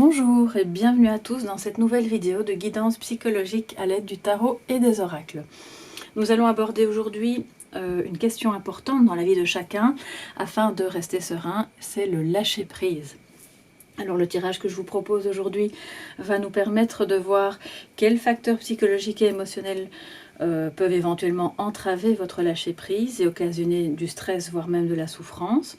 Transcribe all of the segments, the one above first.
Bonjour et bienvenue à tous dans cette nouvelle vidéo de guidance psychologique à l'aide du tarot et des oracles. Nous allons aborder aujourd'hui une question importante dans la vie de chacun afin de rester serein, c'est le lâcher prise. Alors le tirage que je vous propose aujourd'hui va nous permettre de voir quels facteurs psychologiques et émotionnels peuvent éventuellement entraver votre lâcher prise et occasionner du stress voire même de la souffrance.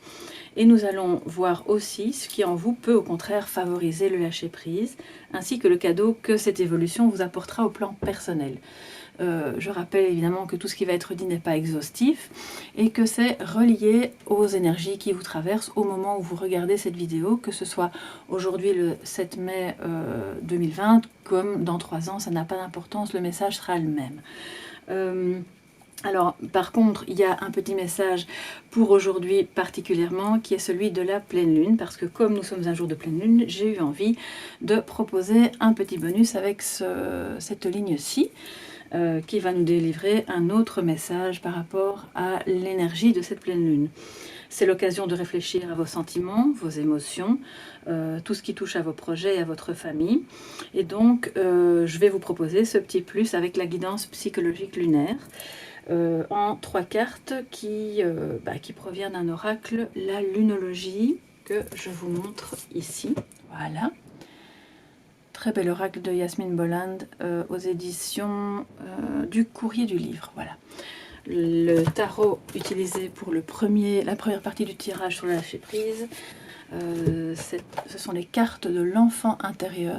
Et nous allons voir aussi ce qui en vous peut au contraire favoriser le lâcher prise, ainsi que le cadeau que cette évolution vous apportera au plan personnel. Je rappelle évidemment que tout ce qui va être dit n'est pas exhaustif et que c'est relié aux énergies qui vous traversent au moment où vous regardez cette vidéo, que ce soit aujourd'hui le 7 mai 2020 comme dans 3 ans, ça n'a pas d'importance, le message sera le même. Alors, par contre, il y a un petit message pour aujourd'hui particulièrement, qui est celui de la pleine lune, parce que comme nous sommes un jour de pleine lune, j'ai eu envie de proposer un petit bonus avec cette ligne-ci, qui va nous délivrer un autre message par rapport à l'énergie de cette pleine lune. C'est l'occasion de réfléchir à vos sentiments, vos émotions, tout ce qui touche à vos projets et à votre famille. Et donc, je vais vous proposer ce petit plus avec la guidance psychologique lunaire. En 3 cartes qui proviennent d'un oracle, la lunologie, que je vous montre ici. Voilà. Très bel oracle de Yasmine Bolland aux éditions du Courrier du Livre. Voilà. Le tarot utilisé pour la première partie du tirage sur le lâcher prise, ce sont les cartes de l'enfant intérieur.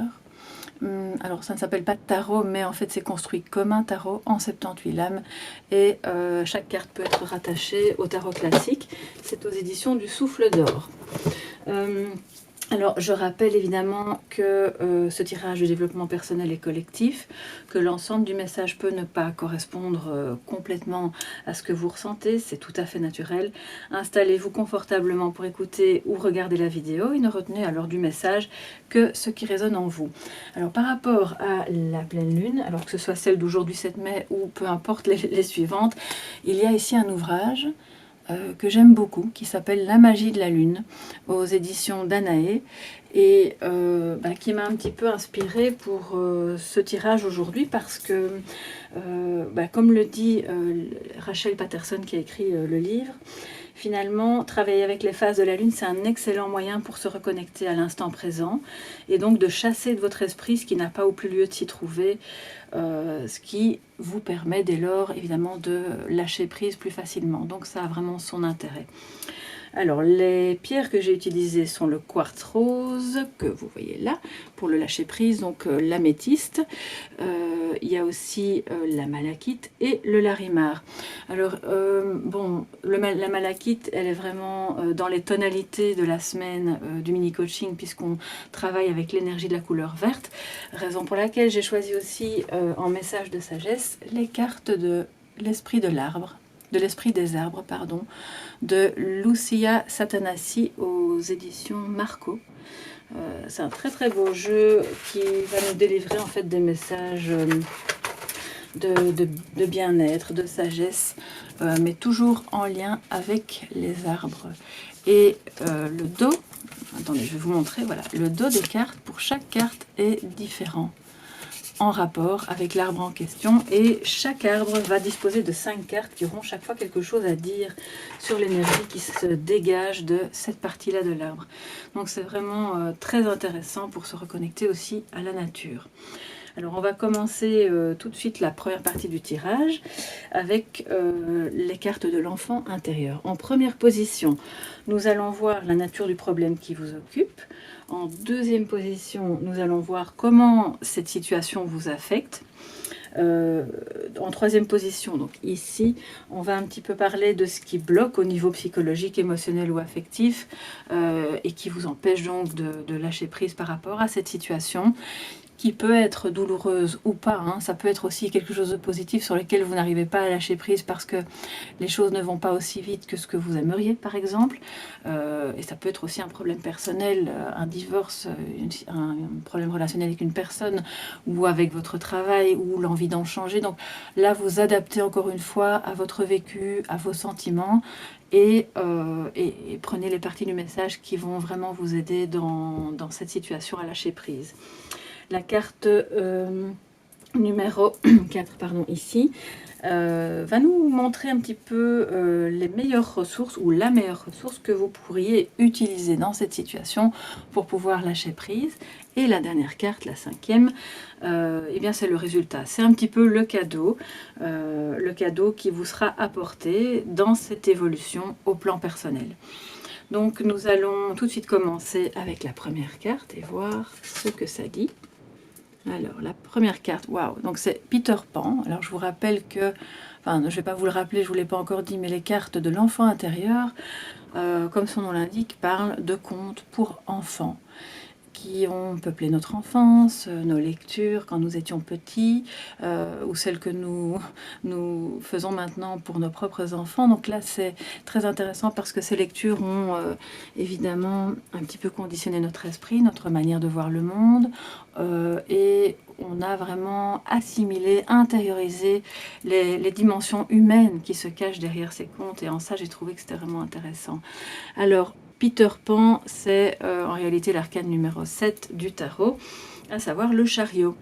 Alors ça ne s'appelle pas tarot, mais en fait c'est construit comme un tarot en 78 lames et chaque carte peut être rattachée au tarot classique. C'est aux éditions du Souffle d'Or. Alors je rappelle évidemment que ce tirage de développement personnel est collectif, que l'ensemble du message peut ne pas correspondre complètement à ce que vous ressentez, c'est tout à fait naturel. Installez-vous confortablement pour écouter ou regarder la vidéo et ne retenez alors du message que ce qui résonne en vous. Alors par rapport à la pleine lune, alors que ce soit celle d'aujourd'hui 7 mai ou peu importe les suivantes, il y a ici un ouvrage que j'aime beaucoup, qui s'appelle La magie de la lune, aux éditions Danaé, et qui m'a un petit peu inspirée pour ce tirage aujourd'hui, parce que, comme le dit Rachel Patterson qui a écrit le livre, finalement, travailler avec les phases de la lune, c'est un excellent moyen pour se reconnecter à l'instant présent, et donc de chasser de votre esprit ce qui n'a pas au plus lieu de s'y trouver, ce qui vous permet dès lors évidemment de lâcher prise plus facilement. Donc ça a vraiment son intérêt. Alors les pierres que j'ai utilisées sont le quartz rose que vous voyez là pour le lâcher prise, donc l'améthyste, il y a aussi la malachite et le larimar. Alors la malachite, elle est vraiment dans les tonalités de la semaine du mini coaching, puisqu'on travaille avec l'énergie de la couleur verte, raison pour laquelle j'ai choisi aussi en message de sagesse les cartes de l'esprit de l'arbre, de l'esprit des arbres, pardon, de Lucia Satanassi aux éditions Marco. C'est un très très beau jeu qui va nous délivrer en fait des messages de bien-être, de sagesse, mais toujours en lien avec les arbres. Et le dos, attendez, je vais vous montrer, voilà, le dos des cartes, pour chaque carte est différent, en rapport avec l'arbre en question, et chaque arbre va disposer de 5 cartes qui auront chaque fois quelque chose à dire sur l'énergie qui se dégage de cette partie-là de l'arbre. Donc c'est vraiment très intéressant pour se reconnecter aussi à la nature. Alors on va commencer tout de suite la première partie du tirage avec les cartes de l'enfant intérieur. En première position, nous allons voir la nature du problème qui vous occupe. En deuxième position, nous allons voir comment cette situation vous affecte. En troisième position, donc ici, on va un petit peu parler de ce qui bloque au niveau psychologique, émotionnel ou affectif et qui vous empêche donc de lâcher prise par rapport à cette situation, qui peut être douloureuse ou pas, hein. Ça peut être aussi quelque chose de positif sur lequel vous n'arrivez pas à lâcher prise parce que les choses ne vont pas aussi vite que ce que vous aimeriez, par exemple. Et ça peut être aussi un problème personnel, un divorce, un problème relationnel avec une personne, ou avec votre travail, ou l'envie d'en changer. Donc là, vous adaptez encore une fois à votre vécu, à vos sentiments, et prenez les parties du message qui vont vraiment vous aider dans cette situation à lâcher prise. La carte numéro 4, pardon, ici, va nous montrer un petit peu les meilleures ressources ou la meilleure ressource que vous pourriez utiliser dans cette situation pour pouvoir lâcher prise. Et la dernière carte, la 5e, eh bien c'est le résultat. C'est un petit peu le cadeau qui vous sera apporté dans cette évolution au plan personnel. Donc nous allons tout de suite commencer avec la première carte et voir ce que ça dit. Alors, la première carte, waouh, donc c'est Peter Pan. Alors, je vous rappelle que, enfin, je ne vais pas vous le rappeler, je ne vous l'ai pas encore dit, mais les cartes de l'enfant intérieur, comme son nom l'indique, parlent de contes pour enfants qui ont peuplé notre enfance, nos lectures quand nous étions petits, ou celles que nous faisons maintenant pour nos propres enfants. Donc là, c'est très intéressant parce que ces lectures ont évidemment un petit peu conditionné notre esprit, notre manière de voir le monde, et on a vraiment assimilé, intériorisé les dimensions humaines qui se cachent derrière ces contes, et en ça, j'ai trouvé que c'était vraiment intéressant. Alors, Peter Pan, c'est en réalité l'arcane numéro 7 du tarot, à savoir le chariot.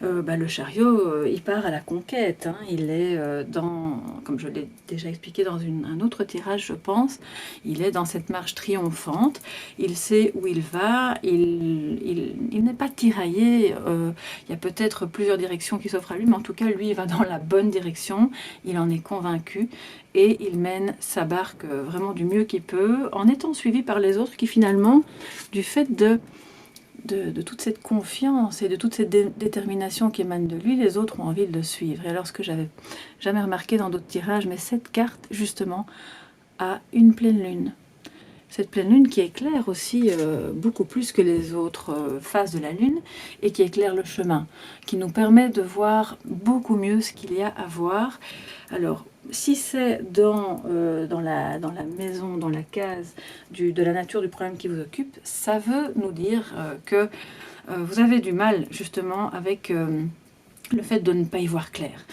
Le chariot, il part à la conquête, hein. Il est comme je l'ai déjà expliqué dans un autre tirage, je pense, il est dans cette marche triomphante, il sait où il va, il n'est pas tiraillé, il y a peut-être plusieurs directions qui s'offrent à lui, mais en tout cas, lui, il va dans la bonne direction, il en est convaincu, et il mène sa barque vraiment du mieux qu'il peut, en étant suivi par les autres qui finalement, du fait de toute cette confiance et de toute cette détermination qui émane de lui, les autres ont envie de le suivre. Et alors, ce que j'avais jamais remarqué dans d'autres tirages, mais cette carte, justement, a une pleine lune. Cette pleine lune qui éclaire aussi beaucoup plus que les autres phases de la lune, et qui éclaire le chemin, qui nous permet de voir beaucoup mieux ce qu'il y a à voir. Alors, si c'est dans la maison, dans la case de la nature du problème qui vous occupe, ça veut nous dire que vous avez du mal justement avec le fait de ne pas y voir clair.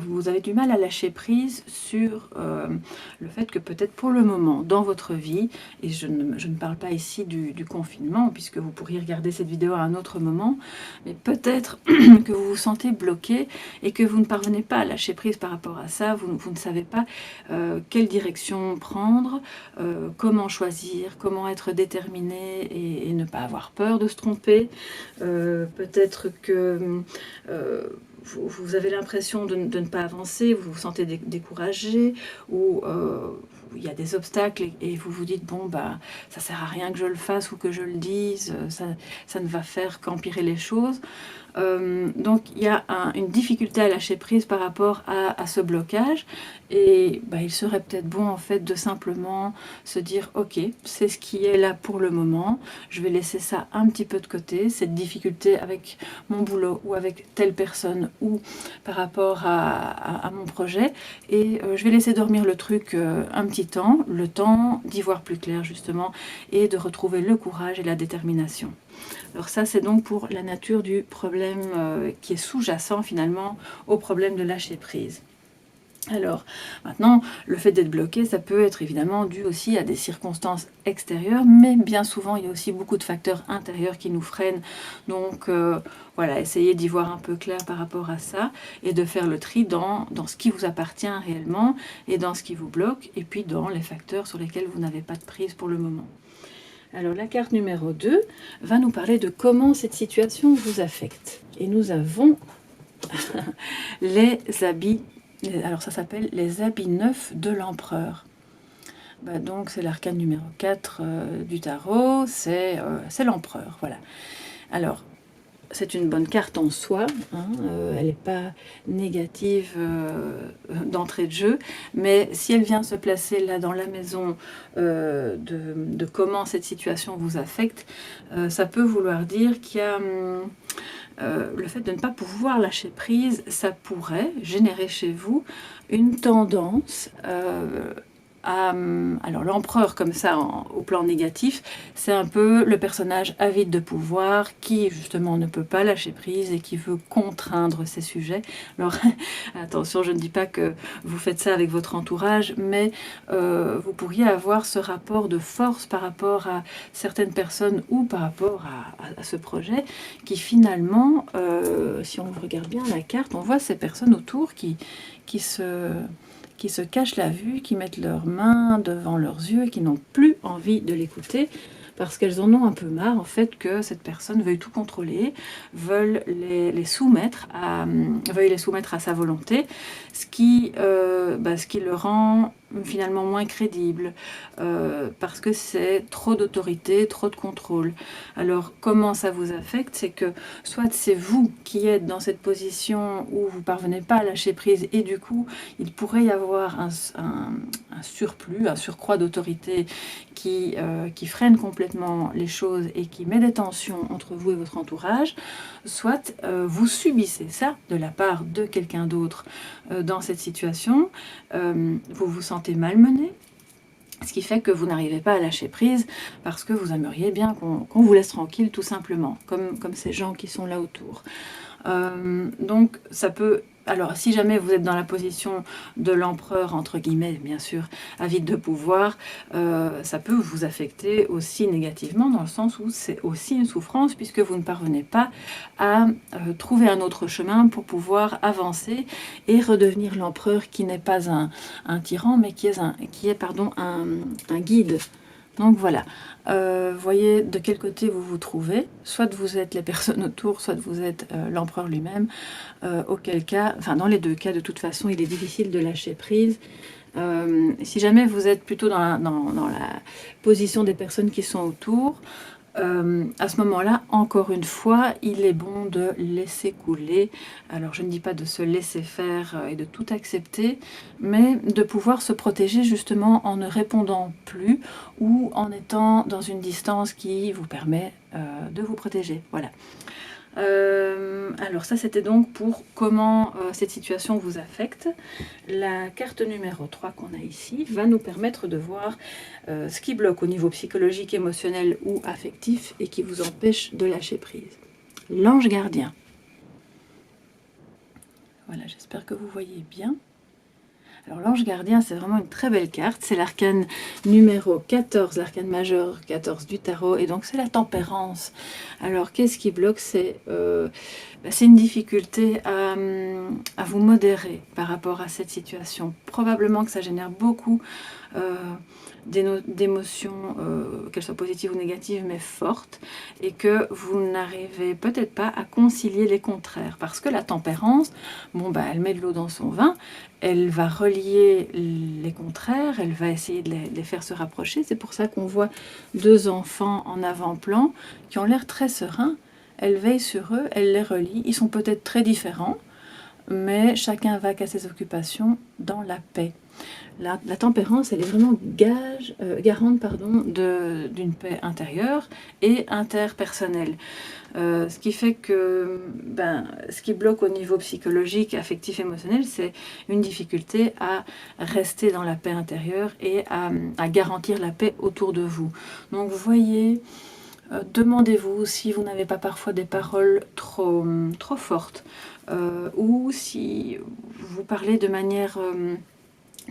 Vous avez du mal à lâcher prise sur le fait que peut-être pour le moment dans votre vie, et je ne parle pas ici du confinement puisque vous pourriez regarder cette vidéo à un autre moment, mais peut-être que vous vous sentez bloqué et que vous ne parvenez pas à lâcher prise par rapport à ça, vous ne savez pas quelle direction prendre, comment choisir, comment être déterminé et ne pas avoir peur de se tromper. Peut-être que vous avez l'impression de ne pas avancer, vous vous sentez découragé, ou il y a des obstacles et vous vous dites bon bah ça sert à rien que je le fasse ou que je le dise, ça ne va faire qu'empirer les choses. Donc il y a une difficulté à lâcher prise par rapport à ce blocage, et il serait peut-être bon en fait de simplement se dire ok, c'est ce qui est là pour le moment, je vais laisser ça un petit peu de côté, cette difficulté avec mon boulot ou avec telle personne ou par rapport à mon projet, et je vais laisser dormir le truc un petit temps, le temps d'y voir plus clair justement et de retrouver le courage et la détermination. Alors ça, c'est donc pour la nature du problème qui est sous-jacent finalement au problème de lâcher prise. Alors, maintenant, le fait d'être bloqué, ça peut être évidemment dû aussi à des circonstances extérieures, mais bien souvent, il y a aussi beaucoup de facteurs intérieurs qui nous freinent. Donc, voilà, essayez d'y voir un peu clair par rapport à ça et de faire le tri dans ce qui vous appartient réellement et dans ce qui vous bloque, et puis dans les facteurs sur lesquels vous n'avez pas de prise pour le moment. Alors la carte numéro 2 va nous parler de comment cette situation vous affecte. Et nous avons les habits, alors ça s'appelle les habits neufs de l'empereur. Donc c'est l'arcane numéro 4 du tarot, c'est l'empereur, voilà. Alors, c'est une bonne carte en soi, hein, elle n'est pas négative d'entrée de jeu, mais si elle vient se placer là dans la maison de comment cette situation vous affecte, ça peut vouloir dire qu'il y a le fait de ne pas pouvoir lâcher prise, ça pourrait générer chez vous une tendance alors l'empereur comme ça au plan négatif, c'est un peu le personnage avide de pouvoir qui justement ne peut pas lâcher prise et qui veut contraindre ses sujets. Alors attention, je ne dis pas que vous faites ça avec votre entourage, mais vous pourriez avoir ce rapport de force par rapport à certaines personnes ou par rapport à ce projet qui finalement, si on regarde bien la carte, on voit ces personnes autour qui se cachent la vue, qui mettent leurs mains devant leurs yeux et qui n'ont plus envie de l'écouter parce qu'elles en ont un peu marre en fait que cette personne veuille tout contrôler, veuille les soumettre à sa volonté, ce qui le rend finalement moins crédible parce que c'est trop d'autorité, trop de contrôle. Alors comment ça vous affecte? C'est que soit c'est vous qui êtes dans cette position où vous ne parvenez pas à lâcher prise et du coup il pourrait y avoir un surplus, un surcroît d'autorité qui freine complètement les choses et qui met des tensions entre vous et votre entourage, soit vous subissez ça de la part de quelqu'un d'autre dans cette situation, vous vous sentez malmené, ce qui fait que vous n'arrivez pas à lâcher prise parce que vous aimeriez bien qu'on vous laisse tranquille tout simplement, comme ces gens qui sont là autour. Donc ça peut... Alors si jamais vous êtes dans la position de l'empereur, entre guillemets, bien sûr, avide de pouvoir, ça peut vous affecter aussi négativement dans le sens où c'est aussi une souffrance puisque vous ne parvenez pas à trouver un autre chemin pour pouvoir avancer et redevenir l'empereur qui n'est pas un tyran mais qui est un guide. Donc voilà, voyez de quel côté vous vous trouvez, soit vous êtes les personnes autour, soit vous êtes l'empereur lui-même, auquel cas, enfin dans les deux cas de toute façon il est difficile de lâcher prise. Si jamais vous êtes plutôt dans la position des personnes qui sont autour, à ce moment-là, encore une fois, il est bon de laisser couler. Alors je ne dis pas de se laisser faire et de tout accepter, mais de pouvoir se protéger justement en ne répondant plus ou en étant dans une distance qui vous permet de vous protéger. Voilà. Alors ça c'était donc pour comment cette situation vous affecte. La carte numéro 3 qu'on a ici va nous permettre de voir ce qui bloque au niveau psychologique, émotionnel ou affectif et qui vous empêche de lâcher prise. L'ange gardien. Voilà, j'espère que vous voyez bien. Alors l'ange gardien, c'est vraiment une très belle carte. C'est l'arcane numéro 14, l'arcane majeur 14 du tarot. Et donc c'est la tempérance. Alors qu'est-ce qui bloque? C'est une difficulté à vous modérer par rapport à cette situation. Probablement que ça génère beaucoup d'émotions, qu'elles soient positives ou négatives, mais fortes, et que vous n'arrivez peut-être pas à concilier les contraires. Parce que la tempérance, elle met de l'eau dans son vin, elle va relier les contraires, elle va essayer de les faire se rapprocher. C'est pour ça qu'on voit deux enfants en avant-plan qui ont l'air très sereins. Elle veille sur eux, elle les relie. Ils sont peut-être très différents, mais chacun va qu'à ses occupations dans la paix. La tempérance, elle est vraiment garante d'une paix intérieure et interpersonnelle. Ce qui fait que ce qui bloque au niveau psychologique, affectif, émotionnel, c'est une difficulté à rester dans la paix intérieure et à garantir la paix autour de vous. Donc vous voyez, demandez-vous si vous n'avez pas parfois des paroles trop fortes ou si vous parlez de manière...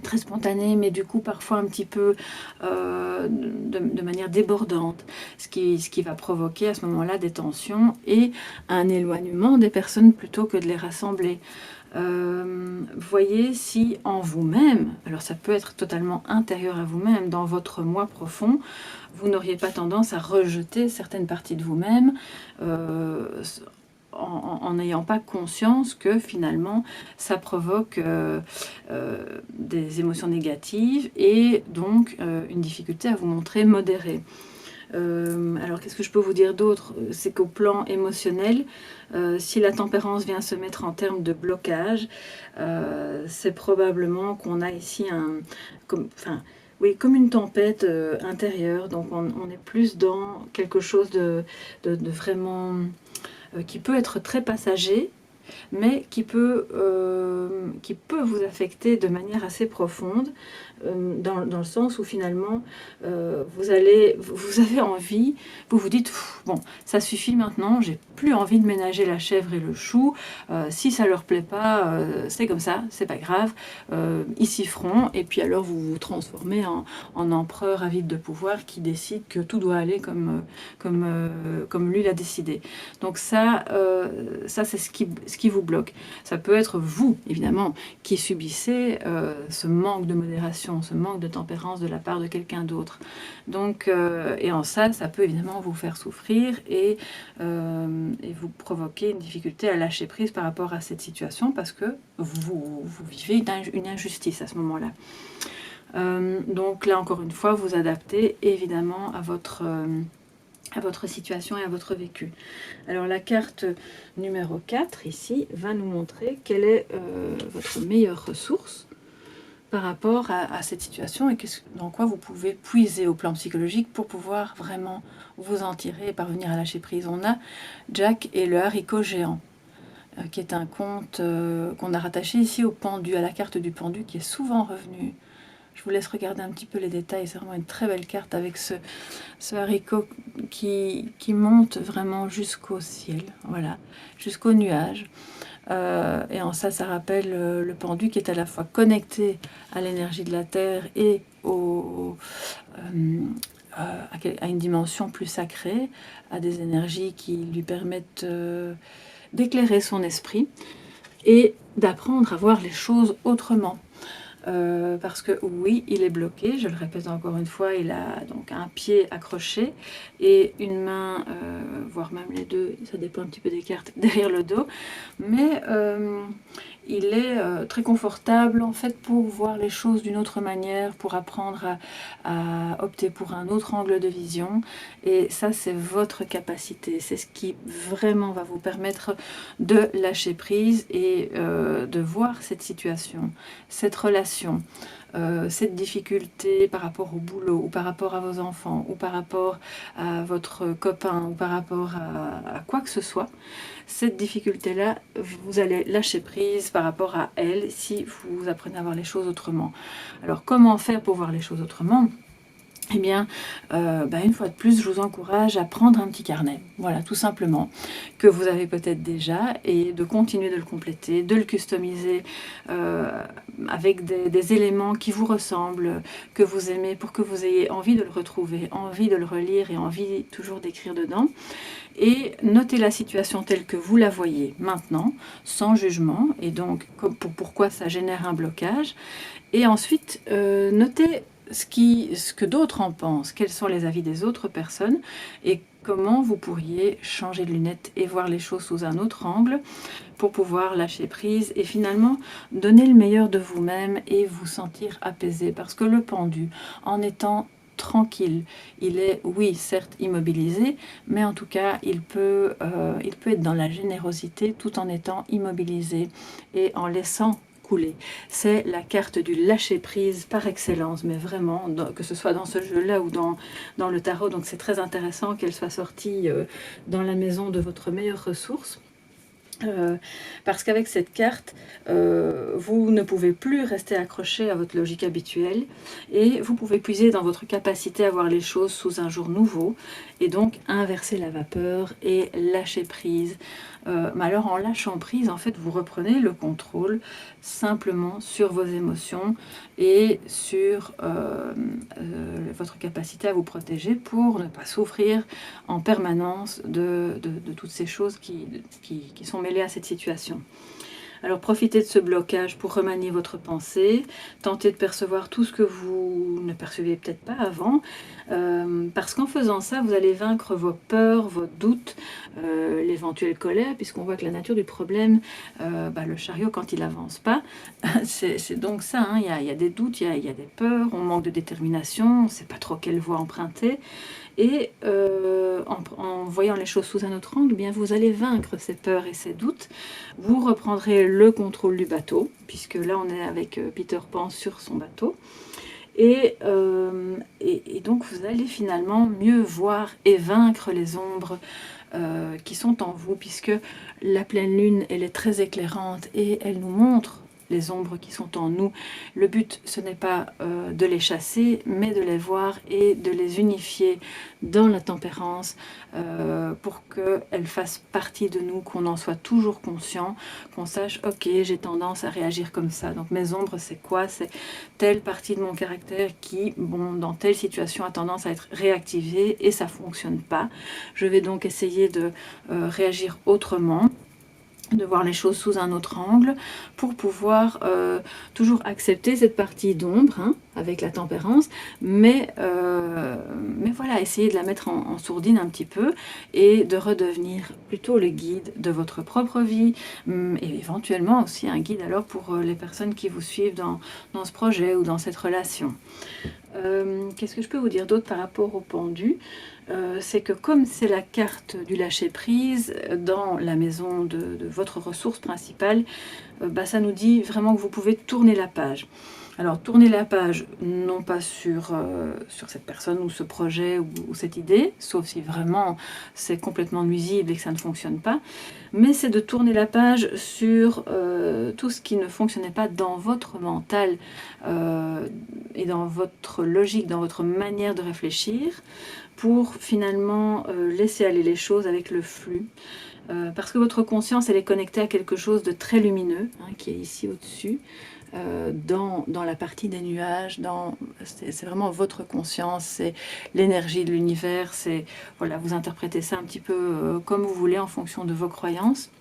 très spontanée, mais du coup parfois un petit peu de manière débordante, ce qui va provoquer à ce moment-là des tensions et un éloignement des personnes plutôt que de les rassembler. Voyez si en vous-même, alors ça peut être totalement intérieur à vous-même, dans votre moi profond, vous n'auriez pas tendance à rejeter certaines parties de vous-même, en n'ayant pas conscience que finalement ça provoque des émotions négatives et donc une difficulté à vous montrer modéré. Alors qu'est-ce que je peux vous dire d'autre? C'est qu'au plan émotionnel, si la tempérance vient se mettre en termes de blocage, c'est probablement qu'on a ici comme une tempête intérieure, donc on est plus dans quelque chose de vraiment... qui peut être très passager, mais qui peut vous affecter de manière assez profonde, dans le sens où finalement vous avez envie, vous vous dites bon, ça suffit maintenant, j'ai plus envie de ménager la chèvre et le chou, si ça leur plaît pas, c'est comme ça, c'est pas grave, ils s'y feront, et puis alors vous vous transformez en empereur avide de pouvoir qui décide que tout doit aller comme lui l'a décidé. Donc ça c'est ce qui vous bloque. Ça peut être vous, évidemment, qui subissez ce manque de modération, ce manque de tempérance de la part de quelqu'un d'autre. Donc, et en ça peut évidemment vous faire souffrir et vous provoquer une difficulté à lâcher prise par rapport à cette situation parce que vous vivez une injustice à ce moment-là. Donc là, encore une fois, vous adaptez évidemment à votre situation et à votre vécu. Alors la carte numéro 4 ici va nous montrer quelle est votre meilleure ressource par rapport à cette situation et dans quoi vous pouvez puiser au plan psychologique pour pouvoir vraiment vous en tirer et parvenir à lâcher prise. On a Jack et le haricot géant, qui est un conte qu'on a rattaché ici au pendu, à la carte du pendu qui est souvent revenu. Je vous laisse regarder un petit peu les détails, c'est vraiment une très belle carte avec ce haricot qui monte vraiment jusqu'au ciel, voilà, jusqu'au nuage. Et en ça rappelle le pendu qui est à la fois connecté à l'énergie de la Terre et à une dimension plus sacrée, à des énergies qui lui permettent d'éclairer son esprit et d'apprendre à voir les choses autrement. Parce que oui, il est bloqué, je le répète encore une fois, il a donc un pied accroché et une main, voire même les deux, ça dépend un petit peu des cartes, derrière le dos, mais il est très confortable en fait pour voir les choses d'une autre manière, pour apprendre à opter pour un autre angle de vision, et ça c'est votre capacité, c'est ce qui vraiment va vous permettre de lâcher prise et de voir cette situation, cette relation, cette difficulté par rapport au boulot, ou par rapport à vos enfants, ou par rapport à votre copain, ou par rapport à quoi que ce soit. Cette difficulté-là, vous allez lâcher prise par rapport à elle si vous apprenez à voir les choses autrement. Alors, comment faire pour voir les choses autrement ? Eh bien, une fois de plus, je vous encourage à prendre un petit carnet, voilà, tout simplement, que vous avez peut-être déjà, et de continuer de le compléter, de le customiser avec des éléments qui vous ressemblent, que vous aimez, pour que vous ayez envie de le retrouver, envie de le relire et envie toujours d'écrire dedans. Et notez la situation telle que vous la voyez maintenant, sans jugement, et donc pourquoi ça génère un blocage. Et ensuite, notez ce que d'autres en pensent, quels sont les avis des autres personnes, et comment vous pourriez changer de lunettes et voir les choses sous un autre angle pour pouvoir lâcher prise et finalement donner le meilleur de vous-même et vous sentir apaisé. Parce que le pendu, en étant tranquille, il est, oui, certes immobilisé, mais en tout cas, il peut être dans la générosité tout en étant immobilisé et en laissant couler. C'est la carte du lâcher-prise par excellence, mais vraiment, que ce soit dans ce jeu-là ou dans le tarot, donc c'est très intéressant qu'elle soit sortie dans la maison de votre meilleure ressource. Parce qu'avec cette carte, vous ne pouvez plus rester accroché à votre logique habituelle et vous pouvez puiser dans votre capacité à voir les choses sous un jour nouveau et donc inverser la vapeur et lâcher prise. Mais alors en lâchant prise, en fait, vous reprenez le contrôle simplement sur vos émotions et sur votre capacité à vous protéger pour ne pas souffrir en permanence de toutes ces choses qui sont mêlées à cette situation. Alors profitez de ce blocage pour remanier votre pensée, tentez de percevoir tout ce que vous ne perceviez peut-être pas avant, parce qu'en faisant ça, vous allez vaincre vos peurs, vos doutes, l'éventuelle colère, puisqu'on voit que la nature du problème, le chariot quand il avance pas, c'est donc ça, hein, il y a des doutes, il y a des peurs, on manque de détermination, on ne sait pas trop quelle voie emprunter, et en voyant les choses sous un autre angle, eh bien vous allez vaincre ces peurs et ces doutes, vous reprendrez le contrôle du bateau, puisque là on est avec Peter Pan sur son bateau, et donc vous allez finalement mieux voir et vaincre les ombres qui sont en vous, puisque la pleine lune, elle est très éclairante et elle nous montre les ombres qui sont en nous. Le but, ce n'est pas de les chasser, mais de les voir et de les unifier dans la tempérance pour qu'elles fassent partie de nous, qu'on en soit toujours conscient, qu'on sache, ok, j'ai tendance à réagir comme ça. Donc mes ombres, c'est quoi? C'est telle partie de mon caractère qui, bon, dans telle situation, a tendance à être réactivée et ça ne fonctionne pas. Je vais donc essayer de réagir autrement, de voir les choses sous un autre angle pour pouvoir toujours accepter cette partie d'ombre hein, avec la tempérance, mais voilà, essayer de la mettre en sourdine un petit peu et de redevenir plutôt le guide de votre propre vie et éventuellement aussi un guide alors pour les personnes qui vous suivent dans ce projet ou dans cette relation. Qu'est-ce que je peux vous dire d'autre par rapport au pendu? C'est que comme c'est la carte du lâcher-prise dans la maison de votre ressource principale, ça nous dit vraiment que vous pouvez tourner la page. Alors tourner la page, non pas sur cette personne ou ce projet ou cette idée, sauf si vraiment c'est complètement nuisible et que ça ne fonctionne pas, mais c'est de tourner la page sur tout ce qui ne fonctionnait pas dans votre mental et dans votre logique, dans votre manière de réfléchir, pour finalement laisser aller les choses avec le flux. Parce que votre conscience, elle est connectée à quelque chose de très lumineux, hein, qui est ici au-dessus, dans la partie des nuages, c'est vraiment votre conscience, c'est l'énergie de l'univers, voilà, vous interprétez ça un petit peu comme vous voulez en fonction de vos croyances.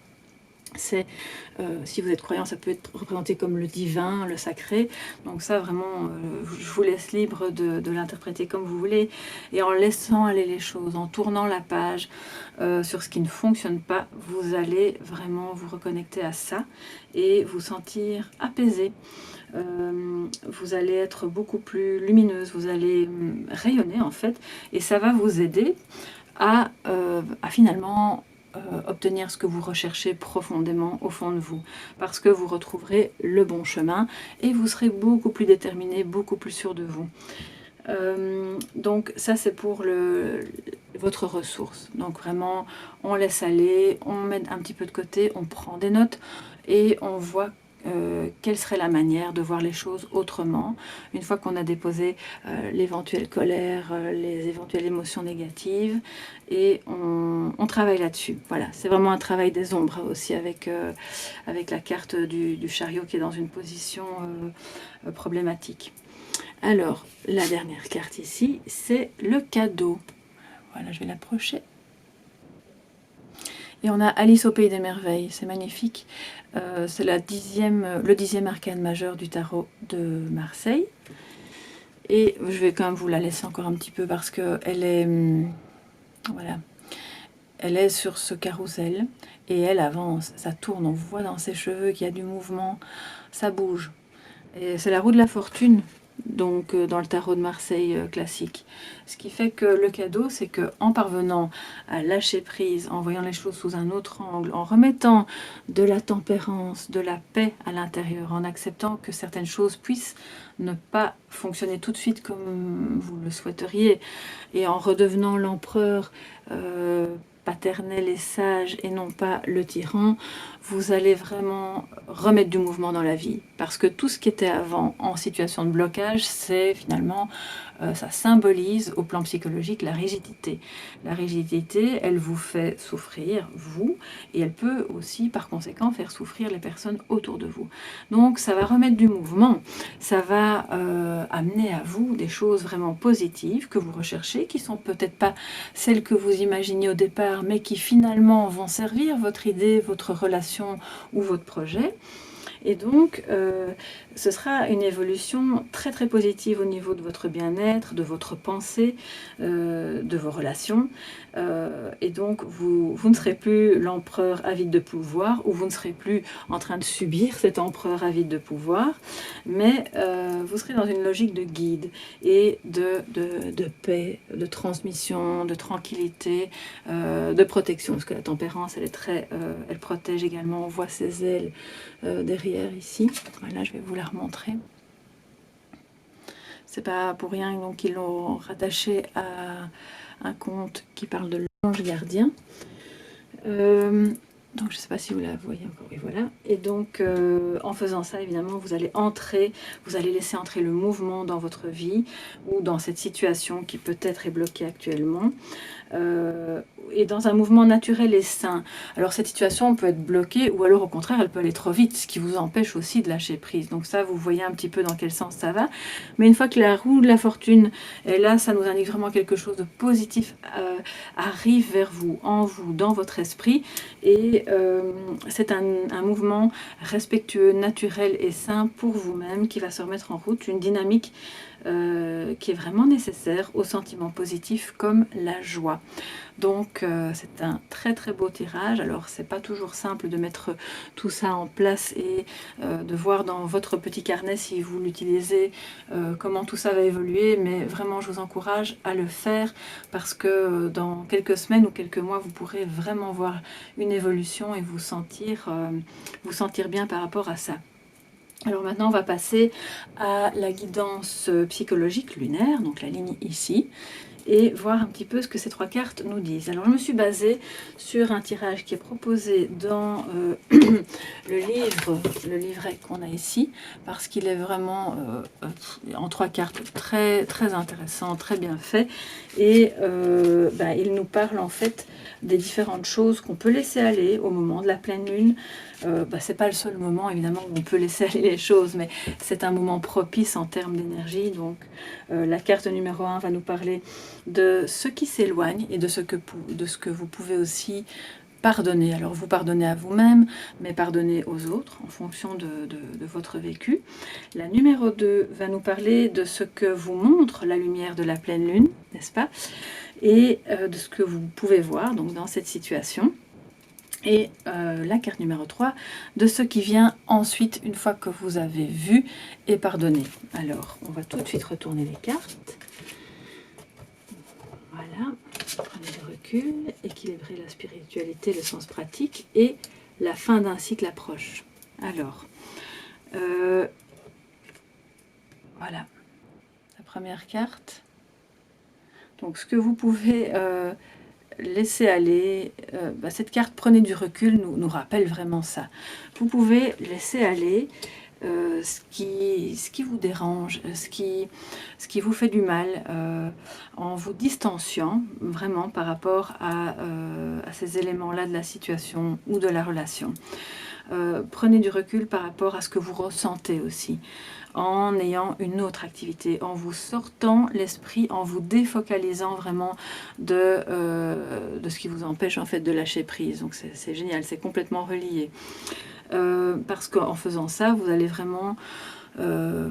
Si vous êtes croyant, ça peut être représenté comme le divin, le sacré. Donc ça, vraiment, je vous laisse libre de l'interpréter comme vous voulez. Et en laissant aller les choses, en tournant la page sur ce qui ne fonctionne pas, vous allez vraiment vous reconnecter à ça et vous sentir apaisé. Vous allez être beaucoup plus lumineuse, vous allez rayonner en fait. Et ça va vous aider à finalement obtenir ce que vous recherchez profondément au fond de vous, parce que vous retrouverez le bon chemin et vous serez beaucoup plus déterminé, beaucoup plus sûr de vous. Donc ça c'est pour votre ressource. Donc vraiment on laisse aller, on met un petit peu de côté, on prend des notes et on voit quelle serait la manière de voir les choses autrement, une fois qu'on a déposé l'éventuelle colère, les éventuelles émotions négatives, et on travaille là-dessus. Voilà, c'est vraiment un travail des ombres aussi avec la carte du chariot qui est dans une position problématique. Alors, la dernière carte ici, c'est le cadeau. Voilà, je vais l'approcher. Et on a Alice au Pays des Merveilles, c'est magnifique. C'est le 10e arcane majeur du tarot de Marseille. Et je vais quand même vous la laisser encore un petit peu parce qu'elle est, voilà, elle est sur ce carrousel et elle avance, ça tourne, on voit dans ses cheveux qu'il y a du mouvement, ça bouge. Et c'est la roue de la fortune, donc dans le tarot de Marseille classique. Ce qui fait que le cadeau, c'est que en parvenant à lâcher prise, en voyant les choses sous un autre angle, en remettant de la tempérance, de la paix à l'intérieur, en acceptant que certaines choses puissent ne pas fonctionner tout de suite comme vous le souhaiteriez, et en redevenant l'empereur paternel et sage et non pas le tyran, vous allez vraiment remettre du mouvement dans la vie. Parce que tout ce qui était avant en situation de blocage, c'est finalement, ça symbolise au plan psychologique la rigidité. La rigidité, elle vous fait souffrir, vous, et elle peut aussi par conséquent faire souffrir les personnes autour de vous. Donc ça va remettre du mouvement, ça va amener à vous des choses vraiment positives que vous recherchez, qui sont peut-être pas celles que vous imaginiez au départ, mais qui finalement vont servir votre idée, votre relation ou votre projet. Et donc, ce sera une évolution très très positive au niveau de votre bien-être, de votre pensée, de vos relations. Et donc, vous ne serez plus l'empereur avide de pouvoir, ou vous ne serez plus en train de subir cet empereur avide de pouvoir, mais vous serez dans une logique de guide et de paix, de transmission, de tranquillité, de protection, parce que la tempérance, elle protège également, on voit ses ailes derrière ici. Voilà, je vais vous la remontrer. C'est pas pour rien donc qu'ils l'ont rattaché à un conte qui parle de l'ange gardien. Donc je ne sais pas si vous la voyez encore, et voilà. Et donc en faisant ça, évidemment, vous allez laisser entrer le mouvement dans votre vie ou dans cette situation qui peut-être est bloquée actuellement. Et dans un mouvement naturel et sain. Alors cette situation peut être bloquée ou alors au contraire elle peut aller trop vite, ce qui vous empêche aussi de lâcher prise. Donc ça, vous voyez un petit peu dans quel sens ça va. Mais une fois que la roue de la fortune est là, ça nous indique vraiment quelque chose de positif arrive vers vous, en vous, dans votre esprit. Et c'est un mouvement respectueux, naturel et sain pour vous-même qui va se remettre en route, une dynamique qui est vraiment nécessaire aux sentiments positifs comme la joie. Donc c'est un très très beau tirage. Alors c'est pas toujours simple de mettre tout ça en place et de voir dans votre petit carnet, si vous l'utilisez, comment tout ça va évoluer, mais vraiment je vous encourage à le faire parce que dans quelques semaines ou quelques mois vous pourrez vraiment voir une évolution et vous sentir bien par rapport à ça. Alors maintenant, on va passer à la guidance psychologique lunaire, donc la ligne ici, et voir un petit peu ce que ces trois cartes nous disent. Alors je me suis basée sur un tirage qui est proposé dans le livret qu'on a ici, parce qu'il est vraiment en trois cartes très, très intéressant, très bien fait, et il nous parle en fait des différentes choses qu'on peut laisser aller au moment de la pleine lune. C'est pas le seul moment évidemment où on peut laisser aller les choses, mais c'est un moment propice en termes d'énergie. Donc la carte numéro 1 va nous parler de ce qui s'éloigne et de ce que vous pouvez aussi pardonner. Alors vous pardonnez à vous-même, mais pardonnez aux autres en fonction de votre vécu. La numéro 2 va nous parler de ce que vous montre la lumière de la pleine lune, n'est-ce pas? Et de ce que vous pouvez voir donc dans cette situation. Et la carte numéro 3, de ce qui vient ensuite, une fois que vous avez vu et pardonné. Alors, on va tout de suite retourner les cartes. Voilà, prenez du recul, équilibrer la spiritualité, le sens pratique, et la fin d'un cycle approche. Alors, voilà, la première carte. Donc, ce que vous pouvez... laisser aller, cette carte prenez du recul nous rappelle vraiment ça. Vous pouvez laisser aller ce qui vous dérange, ce qui vous fait du mal, en vous distanciant vraiment par rapport à ces éléments-là de la situation ou de la relation. Prenez du recul par rapport à ce que vous ressentez aussi, en ayant une autre activité, en vous sortant l'esprit, en vous défocalisant vraiment de ce qui vous empêche en fait de lâcher prise. Donc c'est génial, c'est complètement relié. Parce qu'en faisant ça, vous allez vraiment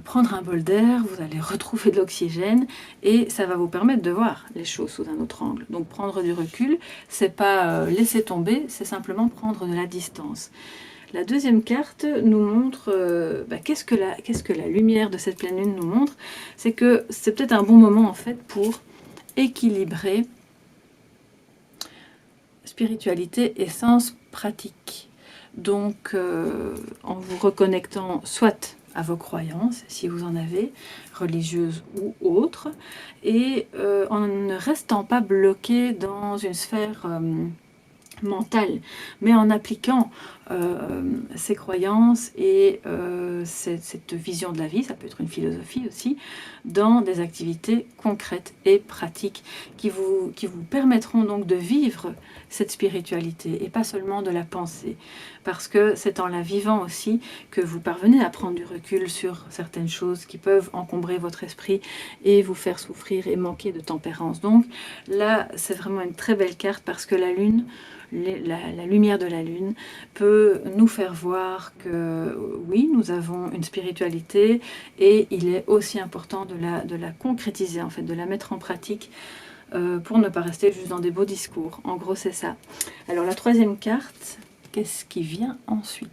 prendre un bol d'air, vous allez retrouver de l'oxygène et ça va vous permettre de voir les choses sous un autre angle. Donc prendre du recul, c'est pas laisser tomber, c'est simplement prendre de la distance. La deuxième carte nous montre qu'est-ce que la lumière de cette pleine lune nous montre. C'est que c'est peut-être un bon moment en fait pour équilibrer spiritualité et sens pratique. Donc en vous reconnectant soit à vos croyances, si vous en avez, religieuses ou autres, et en ne restant pas bloqué dans une sphère mentale, mais en appliquant ces croyances et cette vision de la vie, ça peut être une philosophie aussi, dans des activités concrètes et pratiques qui vous permettront donc de vivre cette spiritualité et pas seulement de la penser, parce que c'est en la vivant aussi que vous parvenez à prendre du recul sur certaines choses qui peuvent encombrer votre esprit et vous faire souffrir et manquer de tempérance. Donc là, c'est vraiment une très belle carte parce que la lune, la lumière de la lune peut nous faire voir que oui, nous avons une spiritualité et il est aussi important de la concrétiser, en fait, de la mettre en pratique pour ne pas rester juste dans des beaux discours. En gros, c'est ça. Alors la troisième carte, qu'est-ce qui vient ensuite?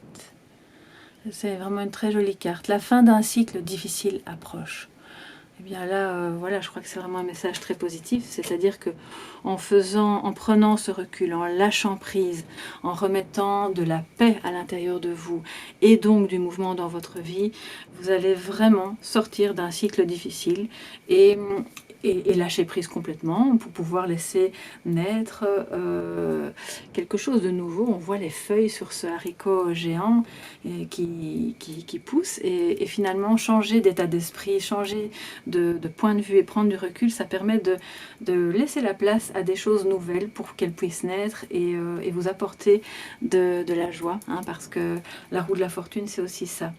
C'est vraiment une très jolie carte. La fin d'un cycle difficile approche. Et bien là, voilà, je crois que c'est vraiment un message très positif, c'est-à-dire que en prenant ce recul, en lâchant prise, en remettant de la paix à l'intérieur de vous et donc du mouvement dans votre vie, vous allez vraiment sortir d'un cycle difficile et et lâcher prise complètement pour pouvoir laisser naître quelque chose de nouveau. On voit les feuilles sur ce haricot géant qui pousse et finalement changer d'état d'esprit, changer de point de vue et prendre du recul, ça permet de laisser la place à des choses nouvelles pour qu'elles puissent naître et vous apporter de la joie, hein, parce que la roue de la fortune, c'est aussi ça.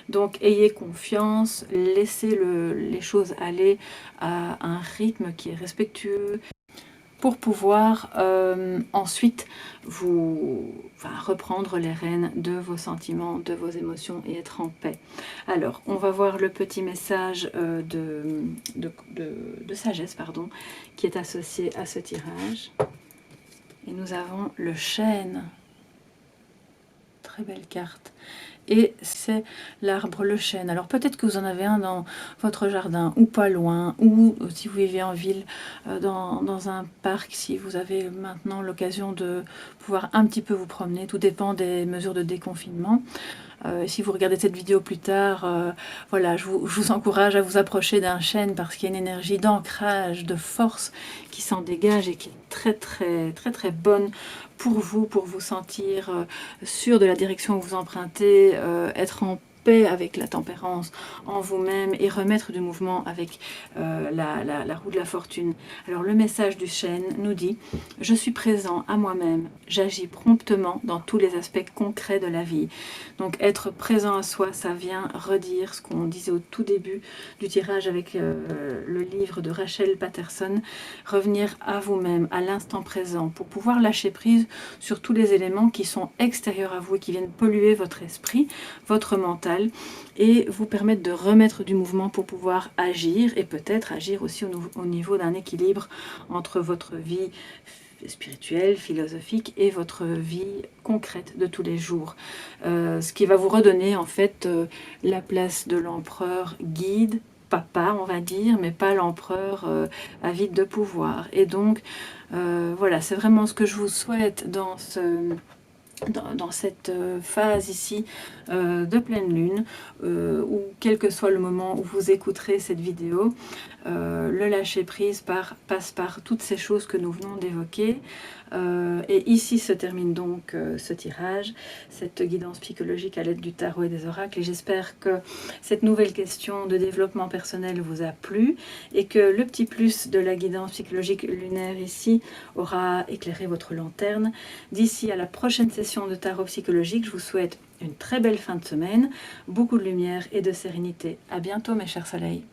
Donc ayez confiance, laissez les choses aller à un rythme qui est respectueux pour pouvoir ensuite reprendre les rênes de vos sentiments, de vos émotions et être en paix. Alors, on va voir le petit message de sagesse, pardon, qui est associé à ce tirage. Et nous avons le chêne. Très belle carte. Et c'est l'arbre le chêne. Alors peut-être que vous en avez un dans votre jardin ou pas loin, ou si vous vivez en ville, dans un parc, si vous avez maintenant l'occasion de pouvoir un petit peu vous promener. Tout dépend des mesures de déconfinement. Si vous regardez cette vidéo plus tard, voilà, je vous encourage à vous approcher d'un chêne parce qu'il y a une énergie d'ancrage, de force qui s'en dégage et qui est très bonne pour vous sentir sûr de la direction que vous empruntez, être en paix avec la tempérance en vous-même et remettre du mouvement avec la roue de la fortune. Alors le message du chêne nous dit « Je suis présent à moi-même, j'agis promptement dans tous les aspects concrets de la vie ». Donc être présent à soi, ça vient redire ce qu'on disait au tout début du tirage avec le livre de Rachel Patterson, revenir à vous-même, à l'instant présent, pour pouvoir lâcher prise sur tous les éléments qui sont extérieurs à vous et qui viennent polluer votre esprit, votre mental, et vous permettre de remettre du mouvement pour pouvoir agir, et peut-être agir aussi au niveau d'un équilibre entre votre vie spirituelle, philosophique et votre vie concrète de tous les jours. Ce qui va vous redonner en fait la place de l'empereur guide, papa on va dire, mais pas l'empereur avide de pouvoir. Et donc voilà, c'est vraiment ce que je vous souhaite dans cette phase ici de pleine lune, ou quel que soit le moment où vous écouterez cette vidéo, le lâcher prise passe par toutes ces choses que nous venons d'évoquer. Et ici se termine donc ce tirage, cette guidance psychologique à l'aide du tarot et des oracles, et j'espère que cette nouvelle question de développement personnel vous a plu et que le petit plus de la guidance psychologique lunaire ici aura éclairé votre lanterne. D'ici à la prochaine session de tarot psychologique, je vous souhaite une très belle fin de semaine, beaucoup de lumière et de sérénité. À bientôt mes chers soleils.